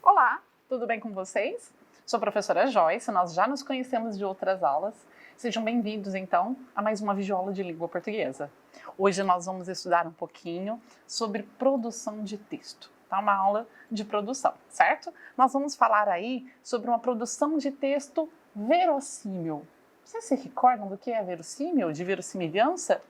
Olá, tudo bem com vocês? Sou a professora Joyce, nós já nos conhecemos de outras aulas. Sejam bem-vindos, então, a mais uma videoaula de língua portuguesa. Hoje nós vamos estudar um pouquinho sobre produção de texto. Tá? Uma aula de produção, certo? Nós vamos falar aí sobre uma produção de texto verossímil. Vocês se recordam do que é verossímil, de verossimilhança?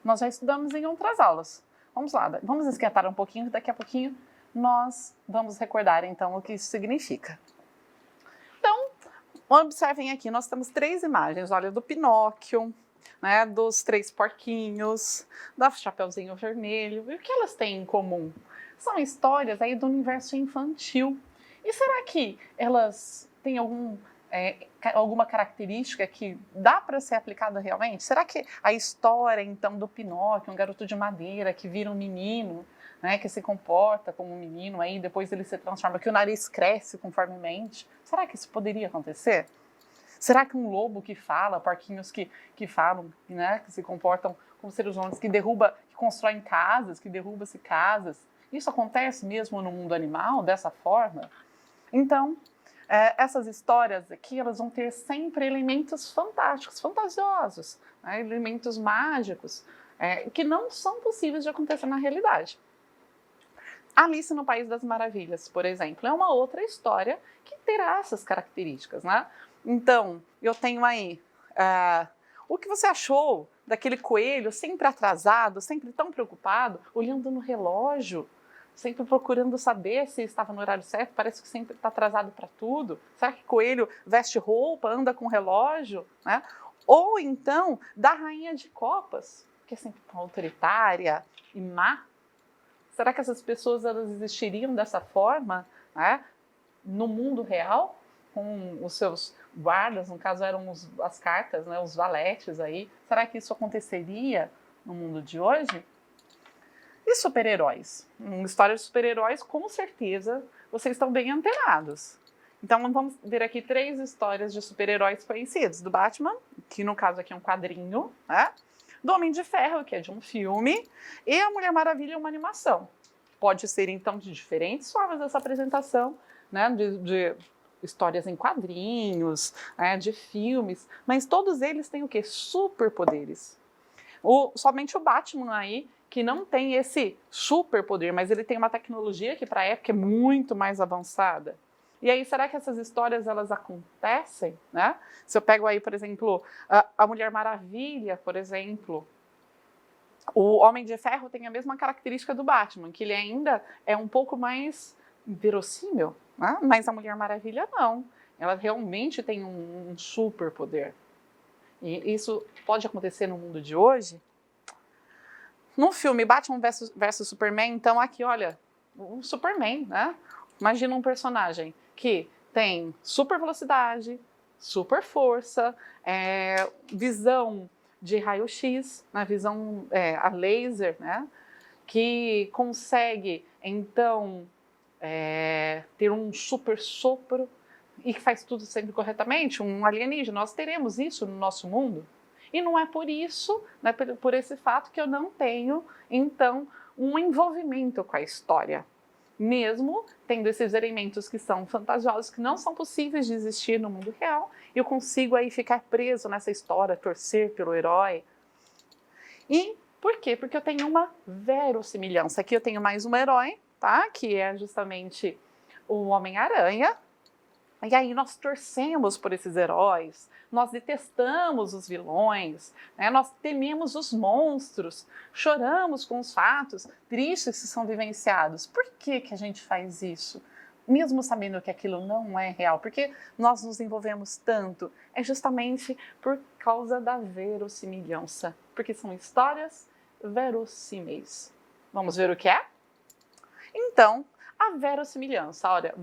Nós já estudamos em outras aulas. Vamos lá, vamos esquentar um pouquinho, daqui a pouquinho nós vamos recordar então o que isso significa. Então, observem aqui, nós temos três imagens, olha, do Pinóquio, né, dos três porquinhos, da Chapeuzinho Vermelho. E o que elas têm em comum? São histórias aí do universo infantil. E será que elas têm alguma característica que dá para ser aplicada realmente? Será que a história, então, do Pinóquio, um garoto de madeira que vira um menino, né, que se comporta como um menino, aí depois ele se transforma, que o nariz cresce conformemente. Será que isso poderia acontecer? Será que um lobo que fala, porquinhos que falam, né, que se comportam como seres humanos, que constroem casas, que derrubam-se casas, isso acontece mesmo no mundo animal, dessa forma? Então, essas histórias aqui, elas vão ter sempre elementos fantásticos, fantasiosos, né, elementos mágicos, que não são possíveis de acontecer na realidade. Alice no País das Maravilhas, por exemplo, é uma outra história que terá essas características, né? Então, eu tenho aí, o que você achou daquele coelho sempre atrasado, sempre tão preocupado, olhando no relógio, sempre procurando saber se estava no horário certo, parece que sempre está atrasado para tudo. Será que coelho veste roupa, anda com relógio, né? Ou então, da Rainha de Copas, que é sempre tão autoritária e má. Será que essas pessoas elas existiriam dessa forma, né, no mundo real, com os seus guardas, no caso eram as cartas, né, os valetes aí? Será que isso aconteceria no mundo de hoje? E super-heróis? História de super-heróis, com certeza, vocês estão bem antenados. Então vamos ver aqui três histórias de super-heróis conhecidos. Do Batman, que no caso aqui é um quadrinho, né? Do Homem de Ferro, que é de um filme, e a Mulher Maravilha é uma animação. Pode ser, então, de diferentes formas essa apresentação, né, de histórias em quadrinhos, né, de filmes, mas todos eles têm o quê? Superpoderes. Somente o Batman aí, que não tem esse superpoder, mas ele tem uma tecnologia que para a época é muito mais avançada. E aí, será que essas histórias, elas acontecem, né? Se eu pego aí, por exemplo, a Mulher Maravilha, por exemplo, o Homem de Ferro tem a mesma característica do Batman, que ele ainda é um pouco mais verossímil, né? Mas a Mulher Maravilha não. Ela realmente tem um superpoder. E isso pode acontecer no mundo de hoje? No filme Batman vs Superman, então aqui, olha, o Superman, né? Imagina um personagem que tem super velocidade, super força, visão de raio-x, né, visão a laser, né, que consegue, então, ter um super sopro e que faz tudo sempre corretamente, um alienígena. Nós teremos isso no nosso mundo. E não é por isso, né, por esse fato, que eu não tenho, então, um envolvimento com a história. Mesmo tendo esses elementos que são fantasiosos, que não são possíveis de existir no mundo real, eu consigo aí ficar preso nessa história, torcer pelo herói. E por quê? Porque eu tenho uma verossimilhança. Aqui eu tenho mais um herói, tá? Que é justamente o Homem-Aranha. E aí nós torcemos por esses heróis, nós detestamos os vilões, né? Nós tememos os monstros, choramos com os fatos tristes que são vivenciados. Por que a gente faz isso? Mesmo sabendo que aquilo não é real, porque nós nos envolvemos tanto, é justamente por causa da verossimilhança, porque são histórias verossímeis. Vamos ver o que é? Então, a verossimilhança, olha,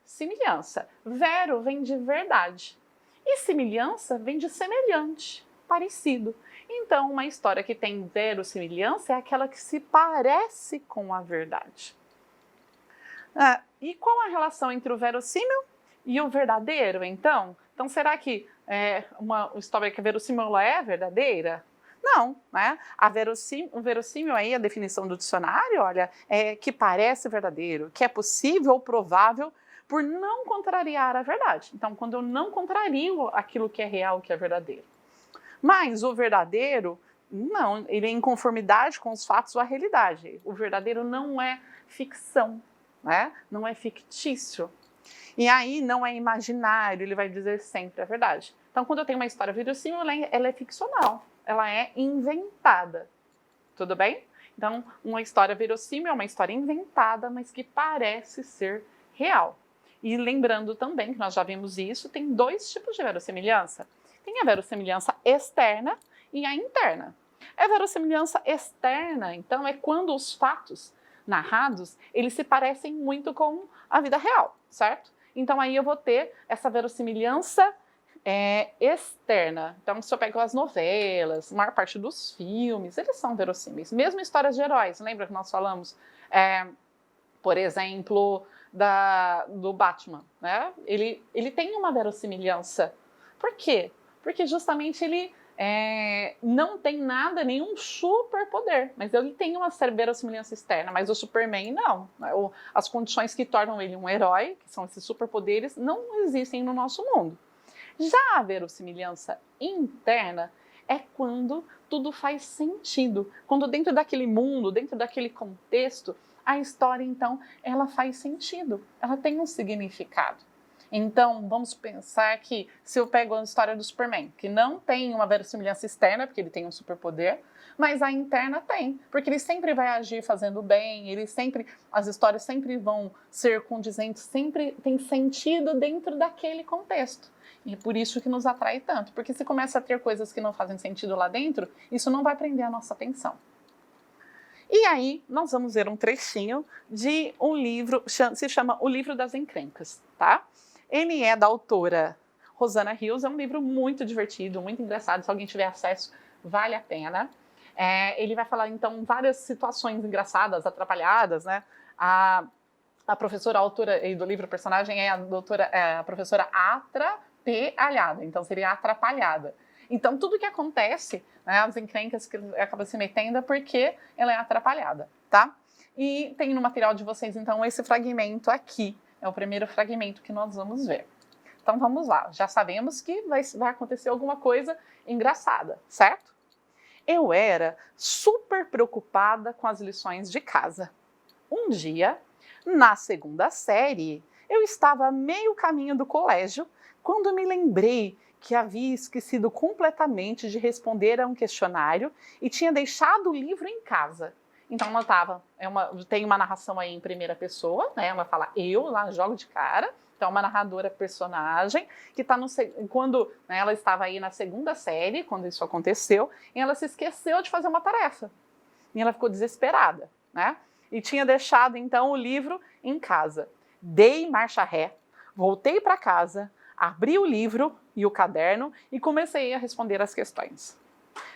semelhança. Vero vem de verdade. E semelhança vem de semelhante, parecido. Então, uma história que tem verossimilhança é aquela que se parece com a verdade. E qual a relação entre o verossímil e o verdadeiro, então? Então, será que uma história que é verossímil ela é verdadeira? Não, né? O verossímil aí, a definição do dicionário, olha, é que parece verdadeiro, que é possível ou provável por não contrariar a verdade. Então, quando eu não contrario aquilo que é real, que é verdadeiro. Mas o verdadeiro, não, ele é em conformidade com os fatos ou a realidade. O verdadeiro não é ficção, né? Não é fictício. E aí não é imaginário, ele vai dizer sempre a verdade. Então, quando eu tenho uma história verossímil, ela é ficcional, ela é inventada. Tudo bem? Então, uma história verossímil é uma história inventada, mas que parece ser real. E lembrando também que nós já vimos isso, tem dois tipos de verossimilhança. Tem a verossimilhança externa e a interna. A verossimilhança externa, então, é quando os fatos narrados, eles se parecem muito com a vida real, certo? Então, aí eu vou ter essa verossimilhança externa. Então, se eu pego as novelas, a maior parte dos filmes, eles são verossímeis. Mesmo histórias de heróis, lembra que nós falamos, por exemplo, do Batman, né? Ele tem uma verossimilhança. Por quê? Porque justamente ele não tem nada, nenhum superpoder, mas ele tem uma verossimilhança externa, mas o Superman não. As condições que tornam ele um herói, que são esses superpoderes, não existem no nosso mundo. Já a verossimilhança interna é quando tudo faz sentido, quando dentro daquele mundo, dentro daquele contexto, a história, então, ela faz sentido, ela tem um significado. Então, vamos pensar que se eu pego a história do Superman, que não tem uma verossimilhança externa, porque ele tem um superpoder, mas a interna tem, porque ele sempre vai agir fazendo bem, as histórias sempre vão ser condizentes, sempre tem sentido dentro daquele contexto. E é por isso que nos atrai tanto, porque se começa a ter coisas que não fazem sentido lá dentro, isso não vai prender a nossa atenção. E aí, nós vamos ver um trechinho de um livro, se chama O Livro das Encrencas, tá? Ele é da autora Rosanna Hills, é um livro muito divertido, muito engraçado, se alguém tiver acesso, vale a pena. Ele vai falar, então, várias situações engraçadas, atrapalhadas, né? A professora, a autora do livro, personagem é a professora atrapalhada, então seria atrapalhada. Então, tudo que acontece, né, as encrencas que acaba se metendo é porque ela é atrapalhada, tá? E tem no material de vocês, então, esse fragmento aqui. É o primeiro fragmento que nós vamos ver. Então, vamos lá. Já sabemos que vai acontecer alguma coisa engraçada, certo? Eu era super preocupada com as lições de casa. Um dia, na segunda série, eu estava a meio caminho do colégio quando me lembrei que havia esquecido completamente de responder a um questionário e tinha deixado o livro em casa. Então ela tem uma narração aí em primeira pessoa, né? Ela fala eu lá jogo de cara. Então uma narradora personagem que está quando, né, ela estava aí na segunda série quando isso aconteceu e ela se esqueceu de fazer uma tarefa e ela ficou desesperada, né? E tinha deixado então o livro em casa. Dei marcha ré, voltei para casa, abri o livro e o caderno e comecei a responder as questões.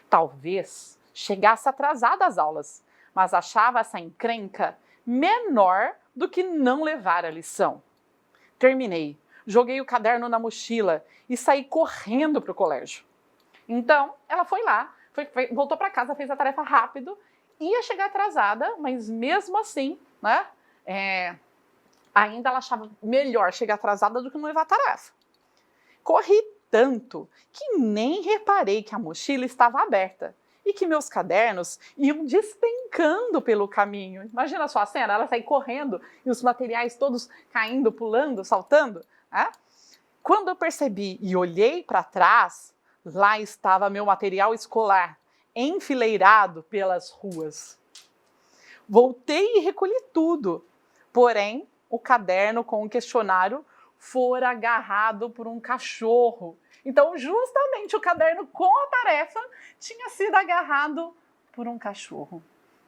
Talvez chegasse atrasada às aulas, mas achava essa encrenca menor do que não levar a lição. Terminei, joguei o caderno na mochila e saí correndo para o colégio. Então, ela foi lá, voltou para casa, fez a tarefa rápido, ia chegar atrasada, mas mesmo assim, né, ainda ela achava melhor chegar atrasada do que não levar a tarefa. Corri tanto que nem reparei que a mochila estava aberta e que meus cadernos iam despencando pelo caminho. Imagina só a cena, ela sai correndo e os materiais todos caindo, pulando, saltando. Né? Quando eu percebi e olhei para trás, lá estava meu material escolar, enfileirado pelas ruas. Voltei e recolhi tudo, porém o caderno com o questionário fora agarrado por um cachorro. Então, justamente o caderno com a tarefa tinha sido agarrado por um cachorro.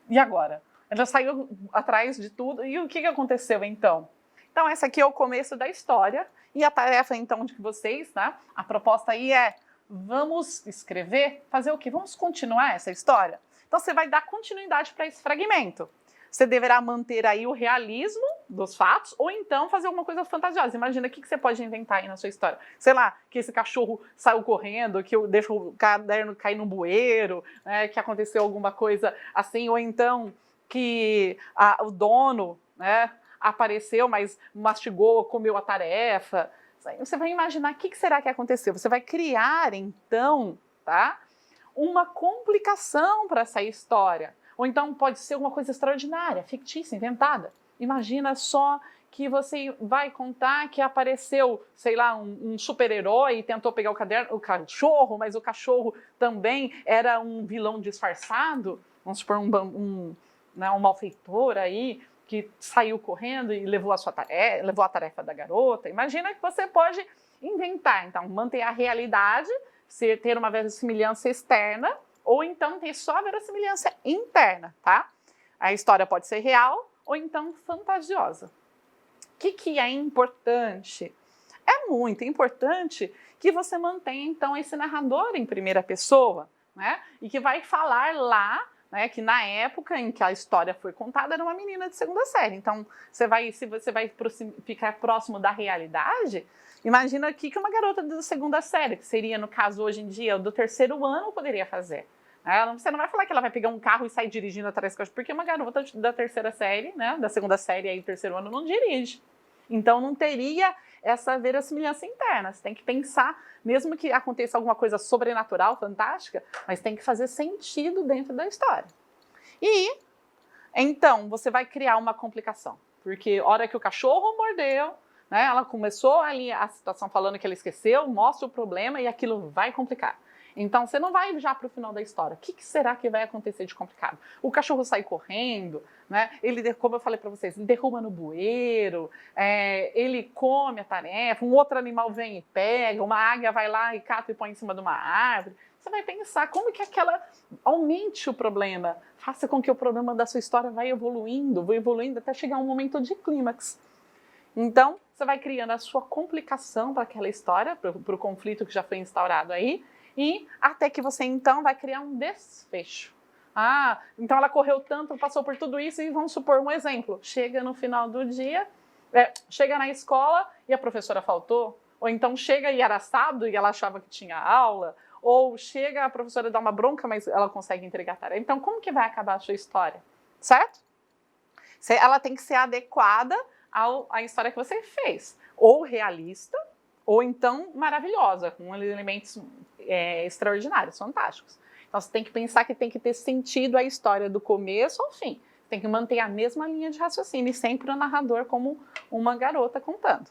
E agora? Ela saiu atrás de tudo. E o que aconteceu então? Então, esse aqui é o começo da história. E a tarefa, então, de vocês, né? A proposta aí é, vamos escrever, fazer o quê? Vamos continuar essa história? Então, você vai dar continuidade para esse fragmento. você deverá manter aí o realismo dos fatos ou então fazer alguma coisa fantasiosa. Imagina o que você pode inventar aí na sua história. Sei lá, que esse cachorro saiu correndo, que deixa o caderno cair no bueiro, né, que aconteceu alguma coisa assim, ou então que o dono, né, apareceu, mas mastigou, comeu a tarefa. Você vai imaginar o que será que aconteceu. Você vai criar, então, tá, uma complicação para essa história. Ou então pode ser alguma coisa extraordinária, fictícia, inventada. Imagina só que você vai contar que apareceu, sei lá, um super-herói e tentou pegar o cachorro, mas o cachorro também era um vilão disfarçado. Vamos supor um malfeitor aí que saiu correndo e levou a tarefa da garota. Imagina que você pode inventar, então, manter a realidade, ter uma verossimilhança externa, ou então ter só a verossimilhança interna, tá? A história pode ser real ou então fantasiosa. O que é importante? É muito importante que você mantenha, então, esse narrador em primeira pessoa, né? E que vai falar lá, né, que na época em que a história foi contada era uma menina de segunda série. Então, se você vai ficar próximo da realidade, imagina aqui que uma garota da segunda série, que seria, no caso, hoje em dia, do terceiro ano, poderia fazer. Você não vai falar que ela vai pegar um carro e sair dirigindo atrás do cachorro, porque uma garota da terceira série, né, da segunda série aí, terceiro ano, não dirige. Então, não teria essa verossimilhança interna. Você tem que pensar, mesmo que aconteça alguma coisa sobrenatural, fantástica, mas tem que fazer sentido dentro da história. E, então, você vai criar uma complicação. Porque a hora que o cachorro mordeu, né, ela começou ali a situação falando que ela esqueceu, mostra o problema e aquilo vai complicar. Então, você não vai já para o final da história. O que será que vai acontecer de complicado? O cachorro sai correndo, né? Ele, como eu falei para vocês, ele derruba no bueiro, ele come a tarefa, um outro animal vem e pega, uma águia vai lá e cata e põe em cima de uma árvore. Você vai pensar como que aquela aumente o problema, faça com que o problema da sua história vá evoluindo até chegar um momento de clímax. Então, você vai criando a sua complicação para aquela história, para o conflito que já foi instaurado aí, e até que você, então, vai criar um desfecho. Então ela correu tanto, passou por tudo isso e vamos supor um exemplo. Chega no final do dia, chega na escola e a professora faltou, ou então chega e era sábado e ela achava que tinha aula, ou chega a professora dá uma bronca, mas ela consegue entregar a tarefa. Então como que vai acabar a sua história? Certo? Ela tem que ser adequada à história que você fez. Ou realista, ou então maravilhosa, com elementos extraordinários, fantásticos. Então você tem que pensar que tem que ter sentido a história do começo ao fim. Tem que manter a mesma linha de raciocínio e sempre o narrador como uma garota contando.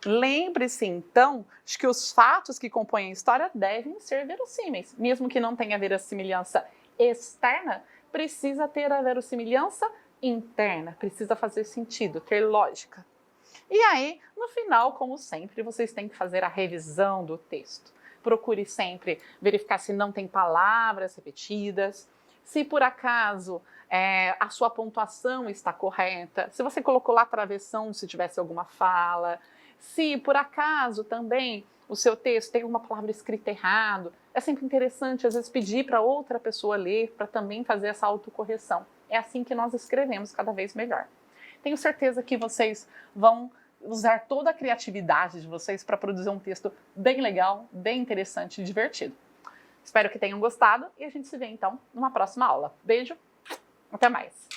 Lembre-se, então, de que os fatos que compõem a história devem ser verossímeis. Mesmo que não tenha verossimilhança externa, precisa ter a verossimilhança interna, precisa fazer sentido, ter lógica. E aí, no final, como sempre, vocês têm que fazer a revisão do texto. Procure sempre verificar se não tem palavras repetidas, se por acaso a sua pontuação está correta, se você colocou lá travessão se tivesse alguma fala, se por acaso também o seu texto tem uma palavra escrita errado. É sempre interessante, às vezes, pedir para outra pessoa ler, para também fazer essa autocorreção. É assim que nós escrevemos cada vez melhor. Tenho certeza que vocês vão usar toda a criatividade de vocês para produzir um texto bem legal, bem interessante e divertido. Espero que tenham gostado e a gente se vê então numa próxima aula. Beijo, até mais!